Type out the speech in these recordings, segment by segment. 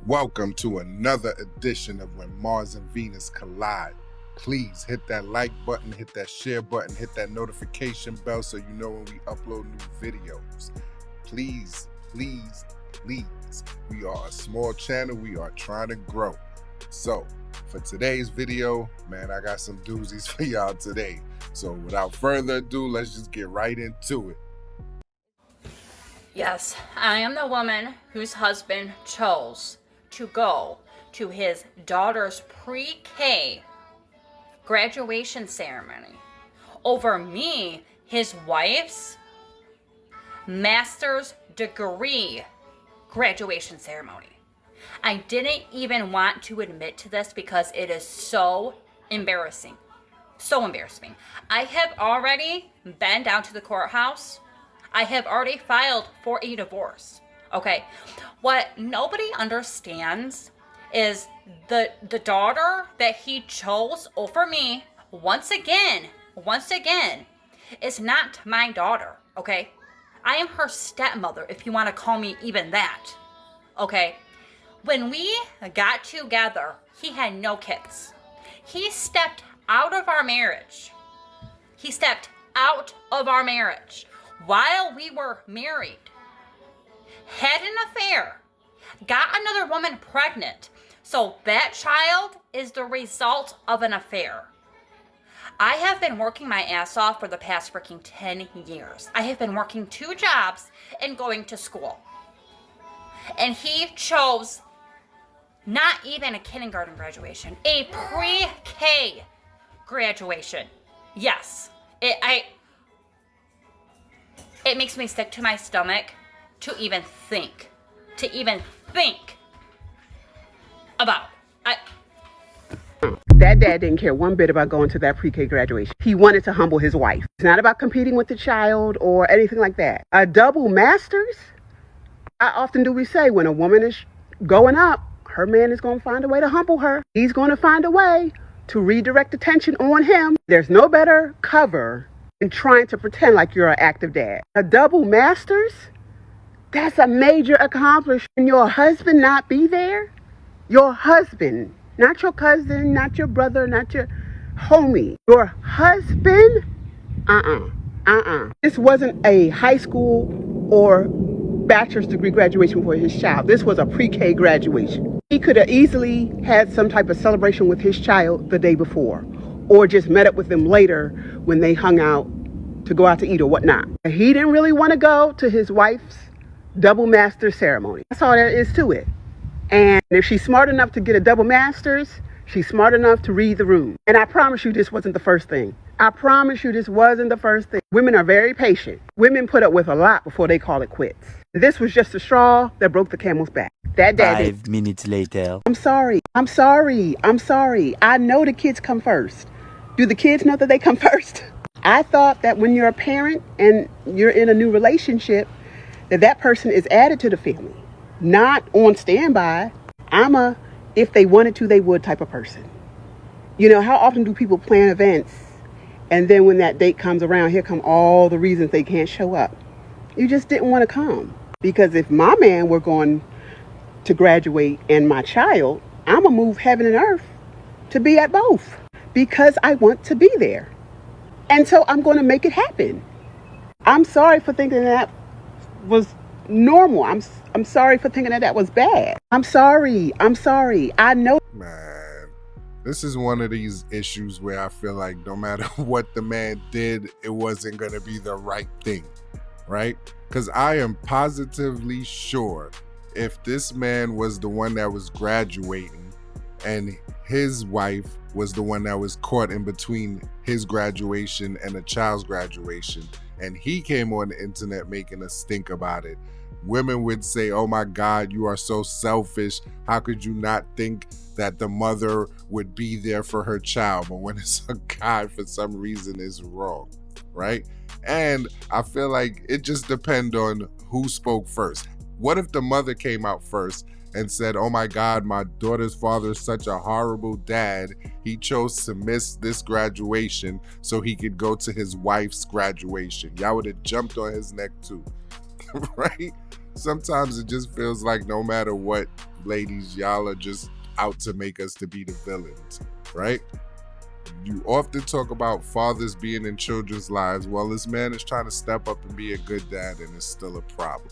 Welcome to another edition of When Mars and Venus Collide. Please hit that like button, hit that share button, hit that notification bell so you know when we upload new videos. Please, please, please. We are a small channel. We are trying to grow. So, for today's video, man, I got some doozies for y'all today. So, without further ado, let's just get right into it. Yes, I am the woman whose husband chose to go to his daughter's pre-K graduation ceremony over me, his wife's master's degree graduation ceremony. I didn't even want to admit to this because it is so embarrassing. So embarrassing. I have already been down to the courthouse. I have already filed for a divorce. Okay. What nobody understands is the daughter that he chose over me, once again, is not my daughter. Okay. I am her stepmother, if you want to call me even that. Okay. When we got together, he had no kids. He stepped out of our marriage. While we were married, had an affair, got another woman pregnant. So that child is the result of an affair. I have been working my ass off for the past freaking 10 years. I have been working 2 jobs and going to school. And he chose not even a kindergarten graduation, a pre-K graduation. Yes, it makes me sick to my stomach to even think about. That dad didn't care one bit about going to that pre-K graduation. He wanted to humble his wife. It's not about competing with the child or anything like that. A double master's? How often do we say when a woman is going up, her man is going to find a way to humble her. He's going to find a way to redirect attention on him. There's no better cover than trying to pretend like you're an active dad. A double master's? That's a major accomplishment. And your husband not be there? Your husband, not your cousin, not your brother, not your homie. Your husband? This wasn't a high school or bachelor's degree graduation for his child. This was a pre-K graduation. He could have easily had some type of celebration with his child the day before, or just met up with them later when they hung out to go out to eat or whatnot. He didn't really want to go to his wife's double master ceremony. That's all there is to it. And if she's smart enough to get a double master's, she's smart enough to read the room. And I promise you this wasn't the first thing. Women are very patient. Women put up with a lot before they call it quits. This was just the straw that broke the camel's back. That dad 5 minutes later. I'm sorry. I know the kids come first. Do the kids know that they come first? I thought that when you're a parent and you're in a new relationship, that person is added to the family, not on standby. If they wanted to, they would type of person. You know, how often do people plan events and then when that date comes around, here come all the reasons they can't show up? You just didn't want to come. Because if my man were going to graduate and my child, I'm going to move heaven and earth to be at both because I want to be there. And so I'm going to make it happen. I'm sorry for thinking that was normal. I'm sorry for thinking that was bad. I'm sorry. I know. Man, this is one of these issues where I feel like no matter what the man did, it wasn't going to be the right thing, right? Because I am positively sure if this man was the one that was graduating and his wife was the one that was caught in between his graduation and a child's graduation, and he came on the internet making a stink about it, women would say, oh my God, you are so selfish. How could you not think that the mother would be there for her child? But when it's a guy, for some reason, it's wrong, right? And I feel like it just depends on who spoke first. What if the mother came out first and said, oh my God, my daughter's father is such a horrible dad. He chose to miss this graduation so he could go to his wife's graduation. Y'all would have jumped on his neck too, right? Sometimes it just feels like no matter what ladies, y'all are just out to make us to be the villains, right? You often talk about fathers being in children's lives. Well, this man is trying to step up and be a good dad, and it's still a problem.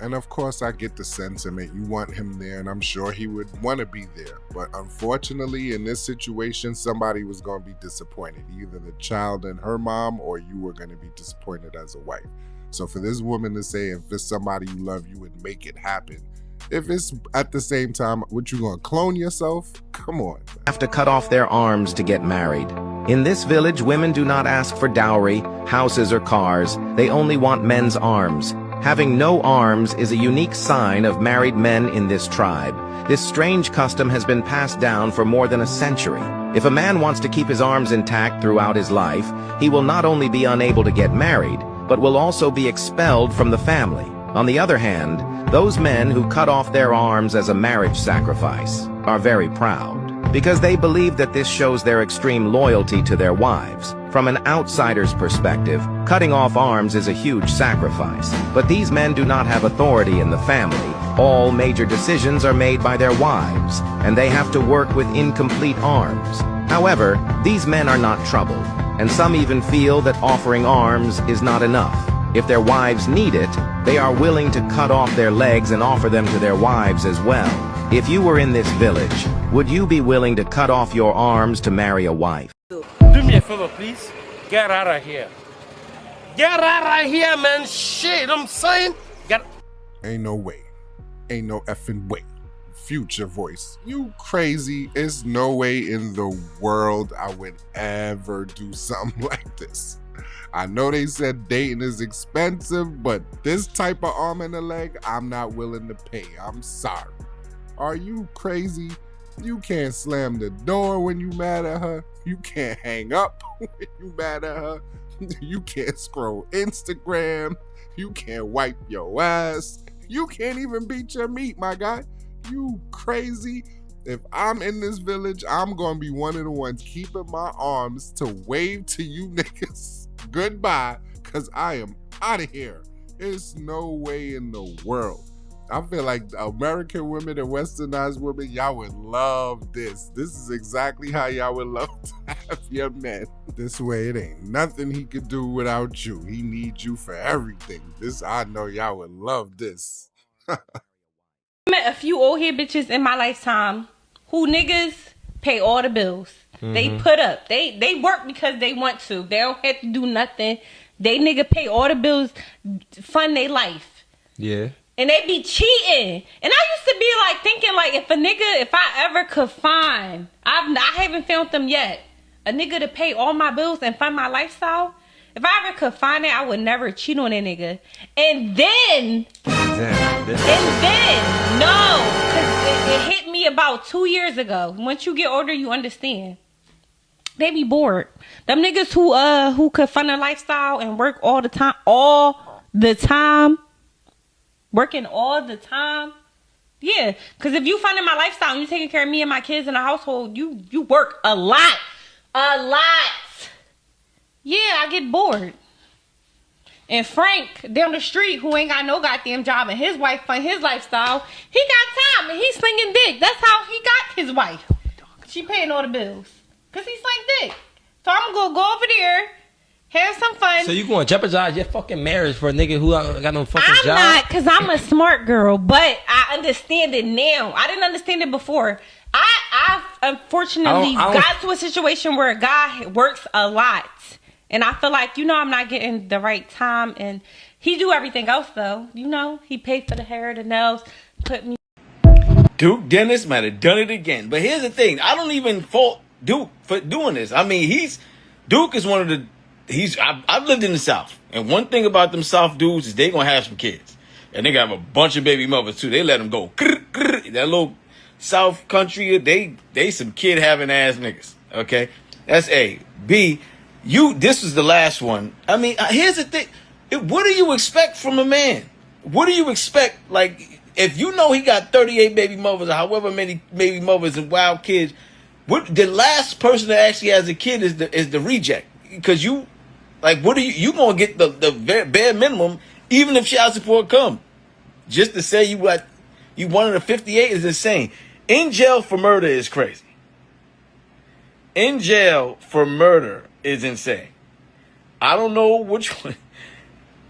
And of course, I get the sentiment. You want him there, and I'm sure he would want to be there. But unfortunately, in this situation, somebody was going to be disappointed. Either the child and her mom, or you were going to be disappointed as a wife. So for this woman to say, if it's somebody you love, you would make it happen. If it's at the same time, what, you gonna clone yourself? Come on. Have to cut off their arms to get married. In this village, women do not ask for dowry, houses, or cars. They only want men's arms. Having no arms is a unique sign of married men in this tribe. This strange custom has been passed down for more than a century. If a man wants to keep his arms intact throughout his life, he will not only be unable to get married, but will also be expelled from the family. On the other hand, those men who cut off their arms as a marriage sacrifice are very proud, because they believe that this shows their extreme loyalty to their wives. From an outsider's perspective, cutting off arms is a huge sacrifice, but these men do not have authority in the family. All major decisions are made by their wives, and they have to work with incomplete arms. However, these men are not troubled, and some even feel that offering arms is not enough. If their wives need it, they are willing to cut off their legs and offer them to their wives as well. If you were in this village, would you be willing to cut off your arms to marry a wife? Do me a favor, please. Get out of here. Get out of here, man. Shit, I'm saying. Ain't no way. Ain't no effing way. Future voice. You crazy. It's no way in the world I would ever do something like this. I know they said dating is expensive, but this type of arm and a leg, I'm not willing to pay. I'm sorry. Are you crazy? You can't slam the door when you mad at her. You can't hang up when you mad at her. You can't scroll Instagram. You can't wipe your ass. You can't even beat your meat, my guy. You crazy? If I'm in this village, I'm gonna be one of the ones keeping my arms to wave to you niggas goodbye, cause I am out of here. There's no way in the world. I feel like American women and westernized women, y'all would love this. This is exactly how y'all would love to have your man. This way, it ain't nothing he could do without you. He needs you for everything. This, I know y'all would love this. Met a few old head bitches in my lifetime who niggas pay all the bills. They put up. They work because they want to. They don't have to do nothing. They nigga pay all the bills, fund their life. Yeah. And they be cheating. And I used to be like thinking like if I ever could find, I haven't found them yet, a nigga to pay all my bills and fund my lifestyle. If I ever could find it, I would never cheat on that nigga. And then, no, because it hit me about 2 years ago. Once you get older, you understand. They be bored. Them niggas who could fund their lifestyle and work all the time, working all the time. Yeah, because if you funding my lifestyle and you taking care of me and my kids in the household, you work a lot. Yeah, I get bored. And Frank down the street, who ain't got no goddamn job, and his wife fund his lifestyle, he got time and he's slinging dick. That's how he got his wife. She paying all the bills. Because he sling dick. So I'm going to go over there, have some fun. So you going to jeopardize your fucking marriage for a nigga who got no fucking job? I'm not, because I'm a smart girl, but I understand it now. I didn't understand it before. I unfortunately got to a situation where a guy works a lot. And I feel like, I'm not getting the right time. And he do everything else, though. He paid for the hair, the nails, put me. Duke Dennis might have done it again. But here's the thing. I don't even fault Duke for doing this. I mean, Duke is one of the, I've lived in the South. And one thing about them South dudes is they going to have some kids. And they got a bunch of baby mothers, too. They let them go. That little South country, they some kid having ass niggas. Okay? That's A. B, this was the last one. I mean, here's the thing. What do you expect from a man? What do you expect? Like, if you know he got 38 baby mothers or however many baby mothers and wild kids, the last person that actually has a kid is the reject. Because you going to get the bare minimum, even if child support come. Just to say you You one of the 58 is insane. In jail for murder is crazy. In jail for murder is insane. I don't know which one.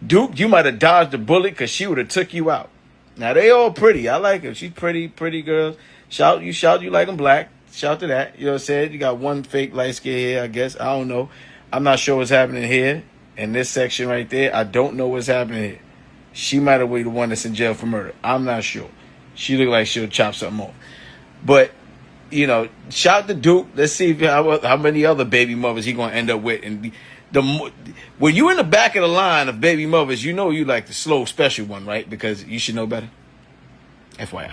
Duke, you might have dodged a bullet because she would have took you out. Now, they all pretty. I like her. She's pretty girl. Shout, you like them black. Shout to that. You know what I'm saying? You got one fake light skin here, I guess. I don't know. I'm not sure what's happening here. In this section right there, I don't know what's happening here. She might have been the one that's in jail for murder. I'm not sure. She look like she'll chop something off. But, you know, shout to Duke. Let's see how many other baby mothers he going to end up with. And when you in the back of the line of baby mothers, you know you like the slow special one, right? Because you should know better. FYI.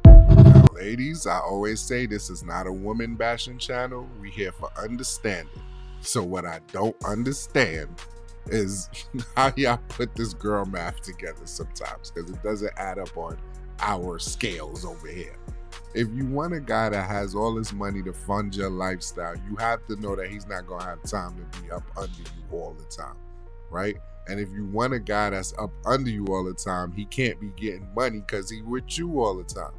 Now, ladies, I always say this is not a woman bashing channel. We here for understanding. So what I don't understand is how y'all put this girl math together sometimes, because it doesn't add up on our scales over here. If you want a guy that has all this money to fund your lifestyle, you have to know that he's not going to have time to be up under you all the time, right? And if you want a guy that's up under you all the time, he can't be getting money because he with you all the time,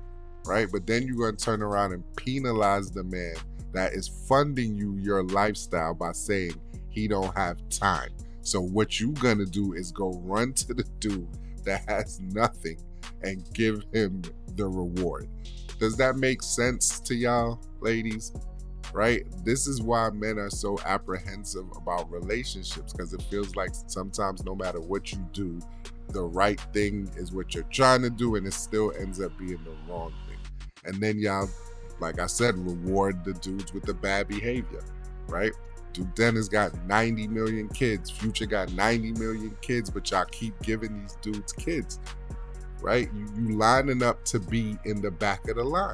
right? But then you're going to turn around and penalize the man that is funding you your lifestyle by saying he don't have time. So what you gonna do is go run to the dude that has nothing and give him the reward. Does that make sense to y'all, ladies? Right? This is why men are so apprehensive about relationships, because it feels like sometimes no matter what you do, the right thing is what you're trying to do, and it still ends up being the wrong thing. And then y'all, like I said, reward the dudes with the bad behavior, right? Duke Dennis got 90 million kids. Future got 90 million kids, but y'all keep giving these dudes kids, right? You lining up to be in the back of the line.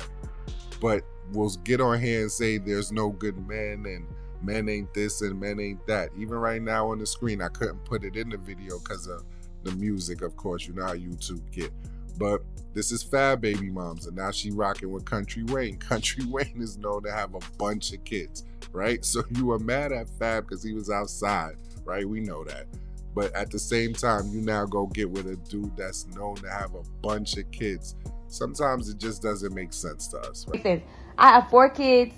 But we'll get on here and say there's no good men and men ain't this and men ain't that. Even right now on the screen, I couldn't put it in the video because of the music, of course. You know how YouTube get. But this is Fab Baby Moms, and now she rocking with Country Wayne. Country Wayne is known to have a bunch of kids, right? So you were mad at Fab because he was outside, right? We know that. But at the same time, you now go get with a dude that's known to have a bunch of kids. Sometimes it just doesn't make sense to us, right? I have 4 kids,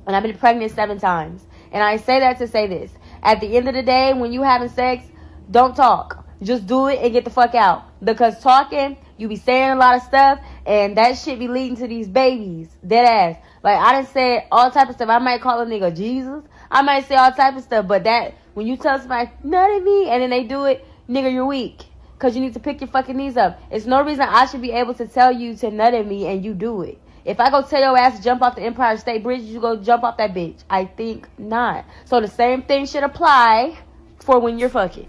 and I've been pregnant 7 times. And I say that to say this. At the end of the day, when you having sex, don't talk. Just do it and get the fuck out. Because talking, you be saying a lot of stuff, and that shit be leading to these babies. Dead ass. Like, I done said all type of stuff. I might call a nigga Jesus. I might say all type of stuff. But that, when you tell somebody, nut at me, and then they do it, nigga, you're weak. Because you need to pick your fucking knees up. It's no reason I should be able to tell you to nut at me and you do it. If I go tell your ass to jump off the Empire State Bridge, you go jump off that bitch. I think not. So the same thing should apply for when you're fucking.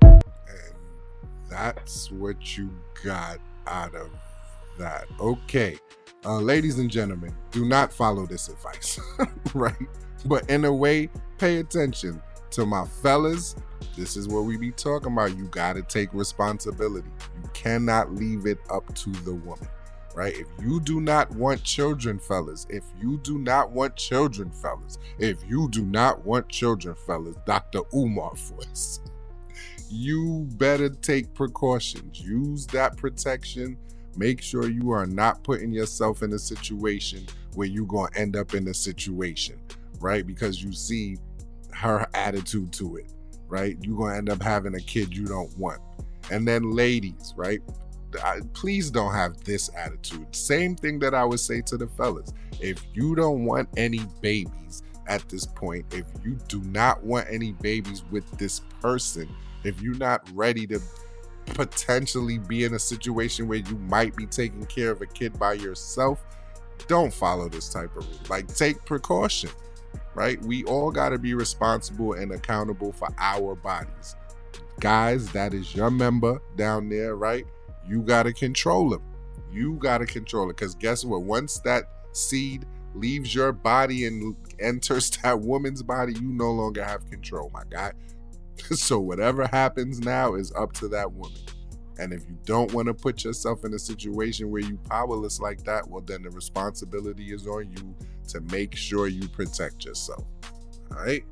And that's what you got out of that. Okay. Ladies and gentlemen, do not follow this advice, right? But in a way, pay attention to my fellas. This is what we be talking about. You got to take responsibility. You cannot leave it up to the woman. Right? If you do not want children, fellas, if you do not want children, fellas, Dr. Umar voice, you better take precautions. Use that protection. Make sure you are not putting yourself in a situation where you're going to end up in a situation, right? Because you see her attitude to it, right? You're going to end up having a kid you don't want. And then ladies, right? Please don't have this attitude. Same thing that I would say to the fellas. If you don't want any babies at this point, if you do not want any babies with this person, if you're not ready to potentially be in a situation where you might be taking care of a kid by yourself, don't follow this type of rule. Like, take precaution, right? We all got to be responsible and accountable for our bodies. Guys, that is your member down there, right? You got to control him. You got to control it. Because guess what? Once that seed leaves your body and enters that woman's body, you no longer have control, my guy. So whatever happens now is up to that woman. And if you don't want to put yourself in a situation where you powerless like that, well, then the responsibility is on you to make sure you protect yourself. All right?